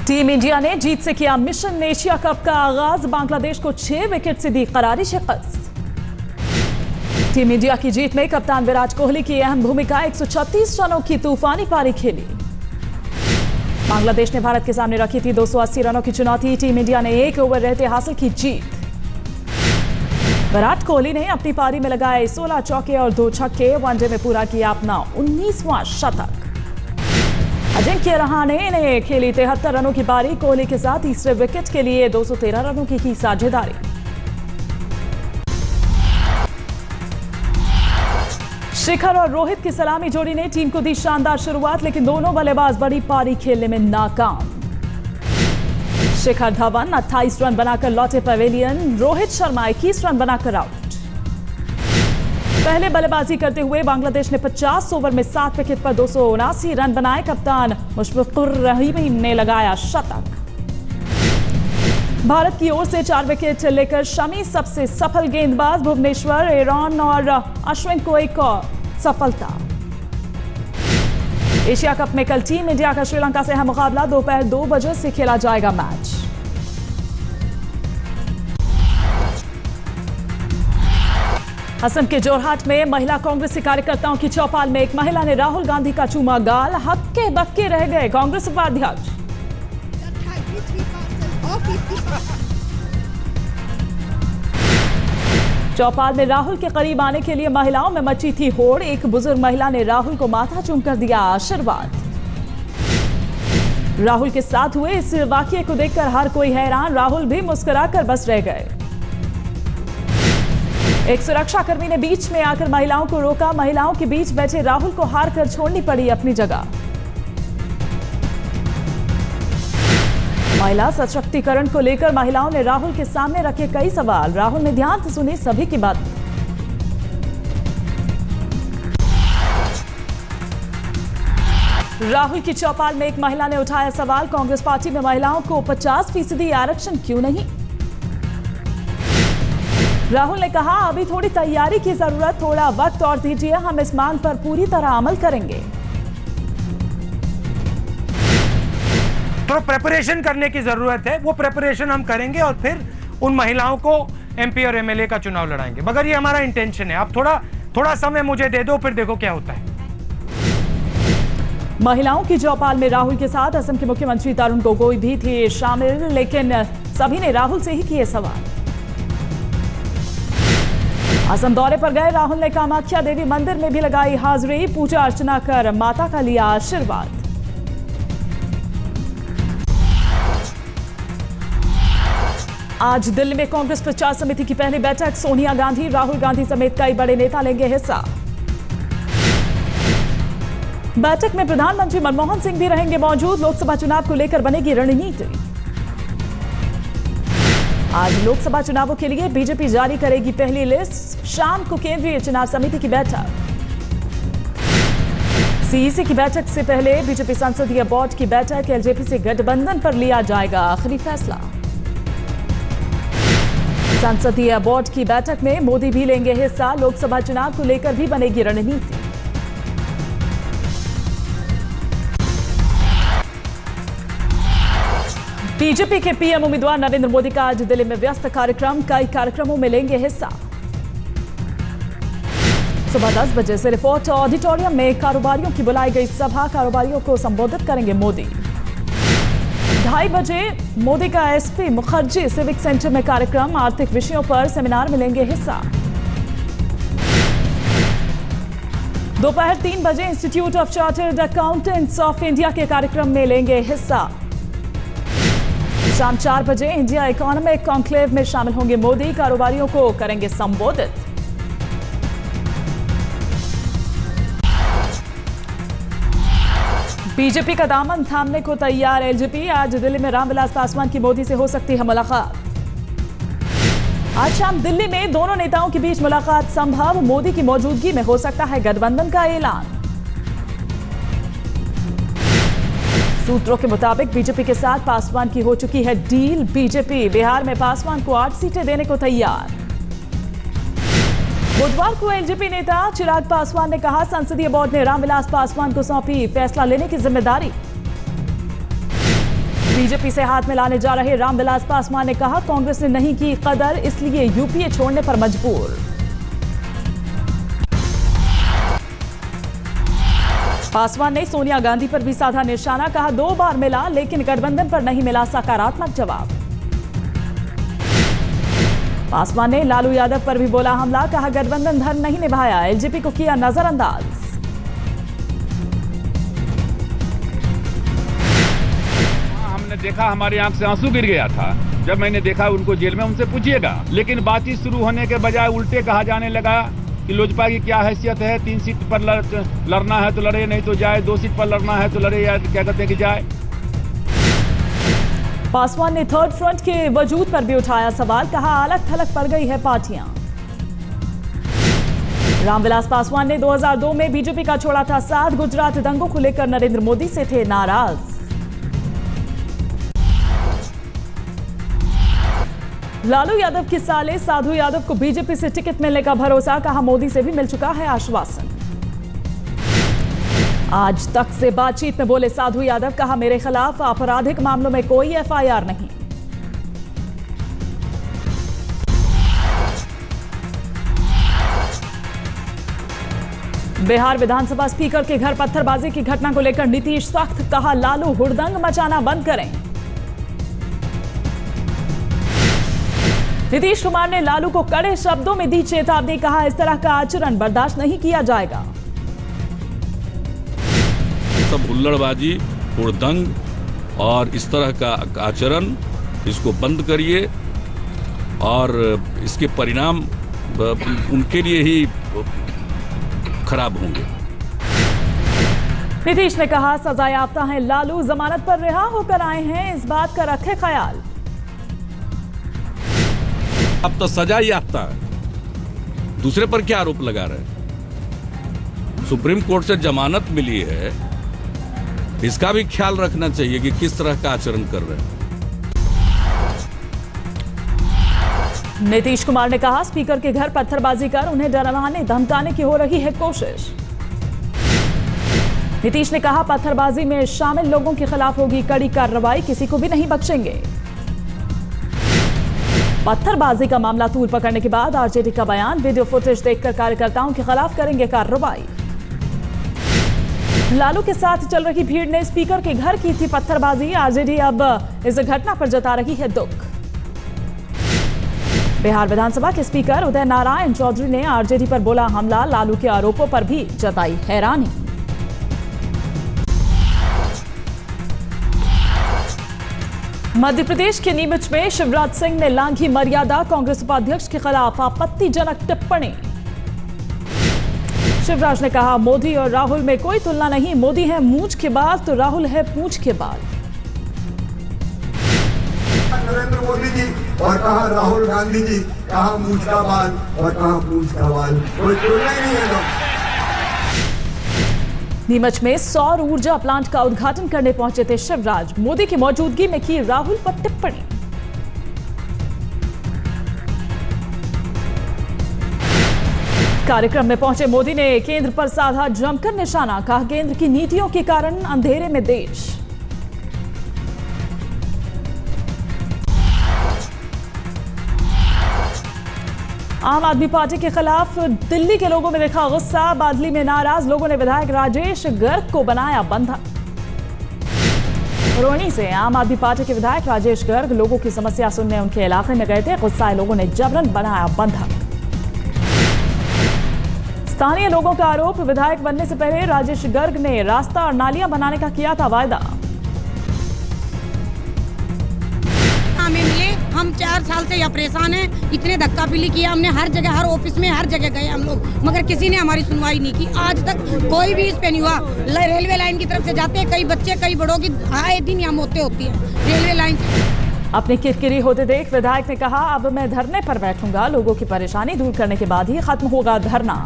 Team India ने जीत से किया मिशन एशिया कप का आगाज। बांग्लादेश को 6 विकेट से दी करारी शिकस्त। टीम इंडिया की जीत में कप्तान विराट कोहली की अहम भूमिका। 136 रनों की तूफानी पारी खेली। बांग्लादेश ने भारत के सामने रखी थी 280 रनों की चुनौती। टीम इंडिया ने 1 ओवर रहते हासिल की जीत। विराट कोहली ने अपनी पारी में लगाए 16 चौके और 2 छक्के। वनडे में पूरा किया अपना 19वां शतक। अजिंक्य रहाणे ने खेली 73 रनों की पारी। कोहली के साथ तीसरे विकेट के लिए 213 रनों की साझेदारी। शिखर और रोहित की सलामी जोड़ी ने टीम को दी शानदार शुरुआत, लेकिन दोनों बल्लेबाज बड़ी पारी खेलने में नाकाम। शिखर धवन 28 रन बनाकर लौटे पवेलियन। रोहित शर्मा 21 रन बनाकर आउट। पहले बल्लेबाजी करते हुए बांग्लादेश ने 50 ओवर में 7 विकेट पर 279 रन बनाए। कप्तान मुशफिकुर रहीम ने लगाया शतक। भारत की ओर से 4 विकेट लेकर शमी सबसे सफल गेंदबाज। भुवनेश्वर, एरॉन और अश्विन को एक सफलता। एशिया कप में कल टीम इंडिया का श्रीलंका से है मुकाबला। दोपहर 2 बजे से खेला जाएगा मैच। असम के जोरहाट में महिला कांग्रेसी कार्यकर्ताओं की चौपाल में एक महिला ने राहुल गांधी का चूमा गाल। हक्के बक्के रह गए कांग्रेस उपाध्यक्ष। चौपाल में राहुल के करीब आने के लिए महिलाओं में मची थी होड़। एक बुजुर्ग महिला ने राहुल को माथा चूमकर दिया आशीर्वाद। राहुल के साथ हुए इस वाकये को देखकर हर कोई हैरान। राहुल भी मुस्कुराकर बस रह गए। एक सुरक्षाकर्मी ने बीच में आकर महिलाओं को रोका। महिलाओं के बीच बैठे राहुल को हार कर छोड़नी पड़ी अपनी जगह। महिला सशक्तिकरण को लेकर महिलाओं ने राहुल के सामने रखे कई सवाल। राहुल ने ध्यान से सुनी सभी की बात। राहुल की चौपाल में एक महिला ने उठाया सवाल, कांग्रेस पार्टी में महिलाओं को 50% आरक्षण क्यों नहीं? राहुल ने कहा, अभी थोड़ी तैयारी की जरूरत, थोड़ा वक्त और दीजिए, हम इस मांग पर पूरी तरह अमल करेंगे। तो प्रेपरेशन करने की जरूरत है, वो प्रेपरेशन हम करेंगे और फिर उन महिलाओं को एमपी और एमएलए का चुनाव लड़ाएंगे। मगर ये हमारा इंटेंशन है। आप थोड़ा समय मुझे दे दो, फिर देखो क्या होता है। महिलाओं की चौपाल में राहुल के साथ असम के मुख्यमंत्री तरुण गोगोई भी थे शामिल, लेकिन सभी ने राहुल से ही किए सवाल। असम दौरे पर गए राहुल ने कामाख्या देवी मंदिर में भी लगाई हाजिरी। पूजा अर्चना कर माता का लिया आशीर्वाद। आज दिल्ली में कांग्रेस प्रचार समिति की पहली बैठक। सोनिया गांधी, राहुल गांधी समेत कई बड़े नेता लेंगे हिस्सा। बैठक में प्रधानमंत्री मनमोहन सिंह भी रहेंगे मौजूद। लोकसभा चुनाव को लेकर बनेगी रणनीति। आज लोकसभा चुनावों के लिए बीजेपी जारी करेगी पहली लिस्ट। शाम को केंद्रीय चुनाव समिति की बैठक। सीईसी की बैठक से पहले बीजेपी संसदीय बोर्ड की बैठक। एलजेपी से गठबंधन पर लिया जाएगा आखिरी फैसला। संसदीय बोर्ड की बैठक में मोदी भी लेंगे हिस्सा। लोकसभा चुनाव को लेकर भी बनेगी रणनीति। बीजेपी के पीएम उम्मीदवार नरेंद्र मोदी का आज दिल्ली में व्यस्त कार्यक्रम। कई कार्यक्रमों में लेंगे हिस्सा। सुबह 10 बजे से रिपोर्ट ऑडिटोरियम में कारोबारियों की बुलाई गई सभा। कारोबारियों को संबोधित करेंगे मोदी। 2:30 बजे मोदी का एसपी मुखर्जी सिविक सेंटर में कार्यक्रम। आर्थिक विषयों पर सेमिनार में लेंगे हिस्सा। दोपहर 3 बजे institute of chartered accountants of India के कार्यक्रम में लेंगे हिस्सा। शाम 4 बजे इंडिया इकोनॉमिक कॉन्क्लेव में शामिल होंगे मोदी। कारोबारियों को करेंगे संबोधित। बीजेपी का दामन थामने को तैयार एलजेपी। आज दिल्ली में रामविलास पासवान की मोदी से हो सकती है मुलाकात। आज शाम दिल्ली में दोनों नेताओं के बीच मुलाकात संभव। मोदी की मौजूदगी में हो सकता है गठबंधन का ऐलान। सूत्रों के मुताबिक बीजेपी के साथ पासवान की हो चुकी है डील। बीजेपी बिहार में पासवान को 8 सीटें देने को तैयार। बुधवार को एलजेपी नेता चिराग पासवान ने कहा, संसदीय बोर्ड ने रामविलास पासवान को सौंपी फैसला लेने की जिम्मेदारी। बीजेपी से हाथ मिलाने जा रहे रामविलास पासवान ने कहा, कांग्रेस ने नहीं की कदर, इसलिए यूपीए छोड़ने पर मजबूर। पासवान ने सोनिया गांधी पर भी साधा निशाना, कहा 2 बार मिला लेकिन गठबंधन पर नहीं मिला सकारात्मक जवाब। पासवान ने लालू यादव पर भी बोला हमला, कहा गठबंधन धर्म नहीं निभाया, एलजेपी को किया नजरअंदाज। हमने देखा, हमारी आंख से आंसू गिर गया था जब मैंने देखा उनको जेल में। उनसे पूछिएगा, लेकिन बातचीत शुरू होने के बजाय उल्टे कहा जाने लगा कि लोजपा की क्या हैसियत है, 3 सीट पर लड़ना है तो लड़े, नहीं तो जाए, 2 सीट पर लड़ना है तो लड़े, या क्या कहते हैं कि जाए। पासवान ने थर्ड फ्रंट के वजूद पर भी उठाया सवाल, कहा अलग थलग पड़ गई है पार्टियां। रामविलास पासवान ने 2002 में बीजेपी का छोड़ा था साथ, गुजरात दंगों को लेकर नरेंद्र मोदी से थे नाराज। लालू यादव की साले साधु यादव को बीजेपी से टिकट मिलने का भरोसा, कहा मोदी से भी मिल चुका है आश्वासन। आज तक से बातचीत में बोले साधु यादव, कहा मेरे खिलाफ आपराधिक मामलों में कोई एफआईआर नहीं। बिहार विधानसभा स्पीकर के घर पत्थरबाजी की घटना को लेकर नीतीश सख्त, कहा लालू हुड़दंग मचाना बंद करें। नीतीश कुमार ने लालू को कड़े शब्दों में दी चेतावनी, कहा इस तरह का आचरण बर्दाश्त नहीं किया जाएगा। सब हुल्लड़बाजी, हुड़दंग और इस तरह का आचरण, इसको बंद करिए और इसके परिणाम उनके लिए ही खराब होंगे। नीतीश ने कहा सजायाफ्ता हैं लालू, जमानत पर रिहा होकर आए हैं, इस बात का रखे ख्याल। अब तो सजा याफ्ता है, दूसरे पर क्या आरोप लगा रहे हैं? सुप्रीम कोर्ट से जमानत मिली है, इसका भी ख्याल रखना चाहिए कि किस तरह का आचरण कर रहे हैं। नीतीश कुमार ने कहा स्पीकर के घर पत्थरबाजी कर उन्हें डराने धमकाने की हो रही है कोशिश। नीतीश ने कहा पत्थरबाजी में शामिल लोगों के खिलाफ होगी कड़ी कार्रवाई, किसी को भी नहीं बख्शेंगे। पत्थरबाजी का मामला तूल पकड़ने के बाद आरजेडी का बयान, वीडियो फुटेज देखकर कार्यकर्ताओं के खिलाफ करेंगे कार्रवाई। लालू के साथ चल रही भीड़ ने स्पीकर के घर की थी पत्थरबाजी, आरजेडी अब इस घटना पर जता रही है दुख। बिहार विधानसभा के स्पीकर उदय नारायण चौधरी ने आरजेडी पर बोला हमला, लालू के आरोपों पर भी जताई हैरानी। मध्य प्रदेश के नीमच में शिवराज सिंह ने लांघी मर्यादा, कांग्रेस उपाध्यक्ष के खिलाफ आपत्तिजनक टिप्पणी। शिवराज ने कहा मोदी और राहुल में कोई तुलना नहीं, मोदी है मूंछ के बाल तो राहुल है पूंछ के बाल। नरेंद्र मोदी जी और कहा राहुल गांधी जी, कहा मूंछ का बाल और कहा पूंछ का बाल, कोई तुलना ही नहीं है। नीमच में सौर ऊर्जा प्लांट का उद्घाटन करने पहुंचे थे शिवराज, मोदी की मौजूदगी में की राहुल पर टिप्पणी। कार्यक्रम में पहुंचे मोदी ने केंद्र पर साधा जमकर निशाना, कहा केंद्र की नीतियों के कारण अंधेरे में देश। आम आदमी पार्टी के खिलाफ दिल्ली के लोगों में देखा गुस्सा, बादली में नाराज लोगों ने विधायक राजेश गर्ग को बनाया बंधक। रोहिणी से आम आदमी पार्टी के विधायक राजेश गर्ग लोगों की समस्या सुनने उनके इलाके में गए थे, गुस्साए लोगों ने जबरन बनाया बंधक। स्थानीय लोगों का आरोप, विधायक बनने से पहले राजेश गर्ग ने रास्ता और नालियां बनाने का किया था वायदा। हमें मिले, हम 4 साल से यहाँ परेशान हैं, इतने धक्का पिली किया हमने, हर जगह हर ऑफिस में हर जगह गए हम लोग, मगर किसी ने हमारी सुनवाई नहीं की। आज तक कोई भी इस पे नहीं हुआ। रेलवे लाइन की तरफ से जाते हैं कई बच्चे, कई बड़ों की आए दिन यहाँ मौतें होती है रेलवे लाइन से। अपनी किरकिरी होते देख विधायक ने कहा अब मैं धरने पर बैठूंगा, लोगों की परेशानी दूर करने के बाद ही खत्म होगा धरना।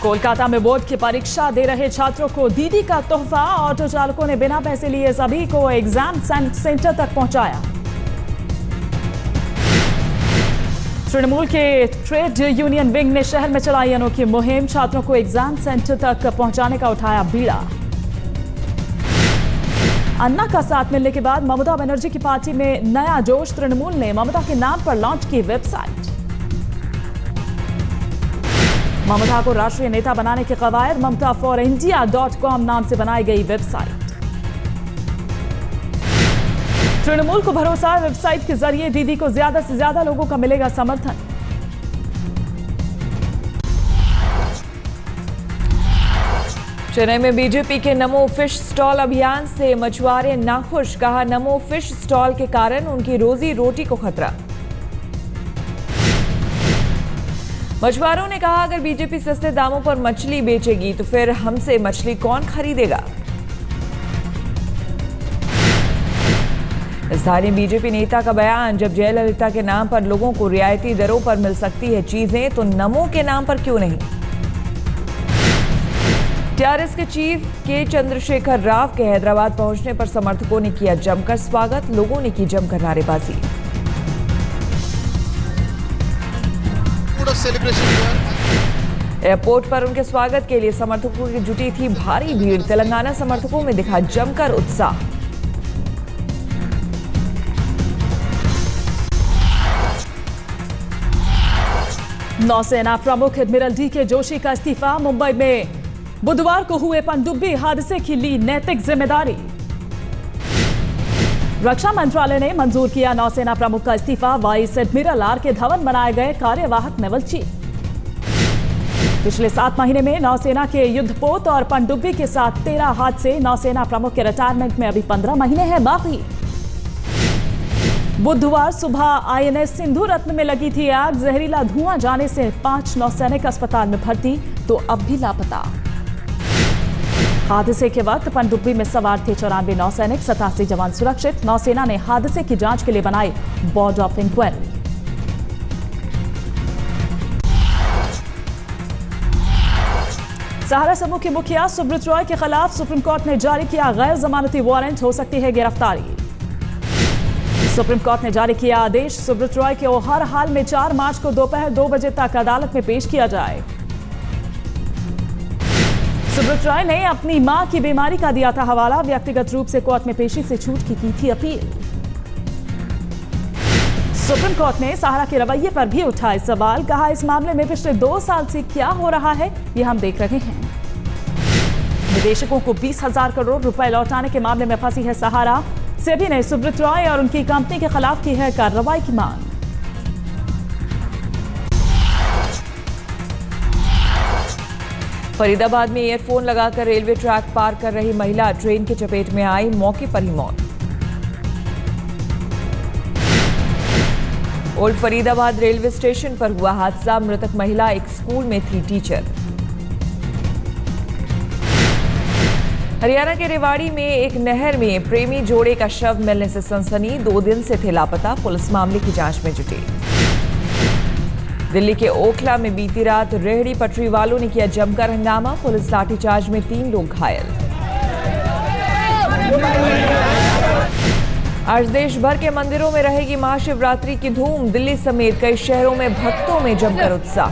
कोलकाता में बोर्ड की परीक्षा दे रहे छात्रों को दीदी का तोहफा, ऑटो चालकों ने बिना पैसे लिए सभी को एग्जाम सेंटर तक पहुंचाया। तृणमूल के ट्रेड यूनियन विंग ने शहर में चलाई अनोखी मुहिम, छात्रों को एग्जाम सेंटर तक पहुंचाने का उठाया बीड़ा। अन्ना का साथ मिलने के बाद ममता बनर्जी की पार्टी में नया जोश, तृणमूल ने ममता के नाम पर लॉन्च की वेबसाइट। ममता को राष्ट्रीय नेता बनाने के कवायद, mamtaforindia.com नाम से बनाई गई वेबसाइट। तृणमूल को भरोसा, वेबसाइट के जरिए दीदी को ज्यादा से ज्यादा लोगों का मिलेगा समर्थन। चेन्नई में बीजेपी के नमो फिश स्टॉल अभियान से मछुआरे नाखुश, कहा नमो फिश स्टॉल के कारण उनकी रोजी रोटी को खतरा। मछुआरों ने कहा अगर बीजेपी सस्ते दामों पर मछली बेचेगी तो फिर हमसे मछली कौन खरीदेगा। स्थानीय बीजेपी नेता का बयान, जब जयललिता के नाम पर लोगों को रियायती दरों पर मिल सकती है चीजें तो नमो के नाम पर क्यों नहीं। टीआरएस के चीफ के चंद्रशेखर राव के हैदराबाद पहुंचने पर समर्थकों ने किया जमकर स्वागत, लोगों ने की जमकर नारेबाजी। एयरपोर्ट पर उनके स्वागत के लिए समर्थकों की जुटी थी भारी भीड़, तेलंगाना समर्थकों में दिखा जमकर उत्साह। नौसेना प्रमुख एडमिरल डीके जोशी का इस्तीफा, मुंबई में बुधवार को हुए पनडुब्बी हादसे की ली नैतिक जिम्मेदारी। रक्षा मंत्रालय ने मंजूर किया नौसेना प्रमुख का इस्तीफा, वाइस एडमिरल आर.के. धवन बनाए गए कार्यवाहक नेवल चीफ। पिछले 7 महीने में नौसेना के युद्धपोत और पनडुब्बी के साथ 13 हादसे, नौसेना प्रमुख के रिटायरमेंट में अभी 15 महीने हैं बाकी। बुधवार सुबह आईएनएस सिंधु रत्न में लगी थी आग, जहरीला धुआं जाने से 5 नौसैनिक अस्पताल में भर्ती तो अब भी लापता। हादसे के वक्त पनडुब्बी में सवार थे 94 नौसैनिक, 87 जवान सुरक्षित। नौसेना ने हादसे की जांच के लिए बनाई बोर्ड ऑफ इंक्वायरी। सहारा समूह के मुखिया सुब्रत रॉय के खिलाफ सुप्रीम कोर्ट ने जारी किया गैर जमानती वारंट, हो सकती है गिरफ्तारी। सुप्रीम कोर्ट ने जारी किया आदेश, सुब्रत रॉय को हर हाल में 4 मार्च को दोपहर 2 बजे तक अदालत में पेश किया जाए। सुब्रत रॉय ने अपनी मां की बीमारी का दिया था हवाला, व्यक्तिगत रूप से कोर्ट में पेशी से छूट की थी अपील। सुप्रीम कोर्ट ने सहारा के रवैये पर भी उठाए सवाल, कहा इस मामले में पिछले 2 साल से क्या हो रहा है ये हम देख रहे हैं। निवेशकों को 20,000 करोड़ रुपए लौटाने के मामले में फंसी है सहारा, सेबी ने सुब्रत रॉय और उनकी कंपनी के खिलाफ की है कार्रवाई की मांग। फरीदाबाद में ईयरफोन लगाकर रेलवे ट्रैक पार कर रही महिला ट्रेन की चपेट में आई, मौके पर ही मौत। ओल्ड फरीदाबाद रेलवे स्टेशन पर हुआ हादसा, मृतक महिला एक स्कूल में थी टीचर। हरियाणा के रेवाड़ी में एक नहर में प्रेमी जोड़े का शव मिलने से सनसनी, 2 दिन से थे लापता, पुलिस मामले की जांच में जुटी। दिल्ली के ओखला में बीती रात रेहड़ी पटरी वालों ने किया जमकर हंगामा, पुलिस लाठीचार्ज में 3 लोग घायल। आज देश भर के मंदिरों में रहेगी महाशिवरात्रि की धूम, दिल्ली समेत कई शहरों में भक्तों में जमकर उत्साह।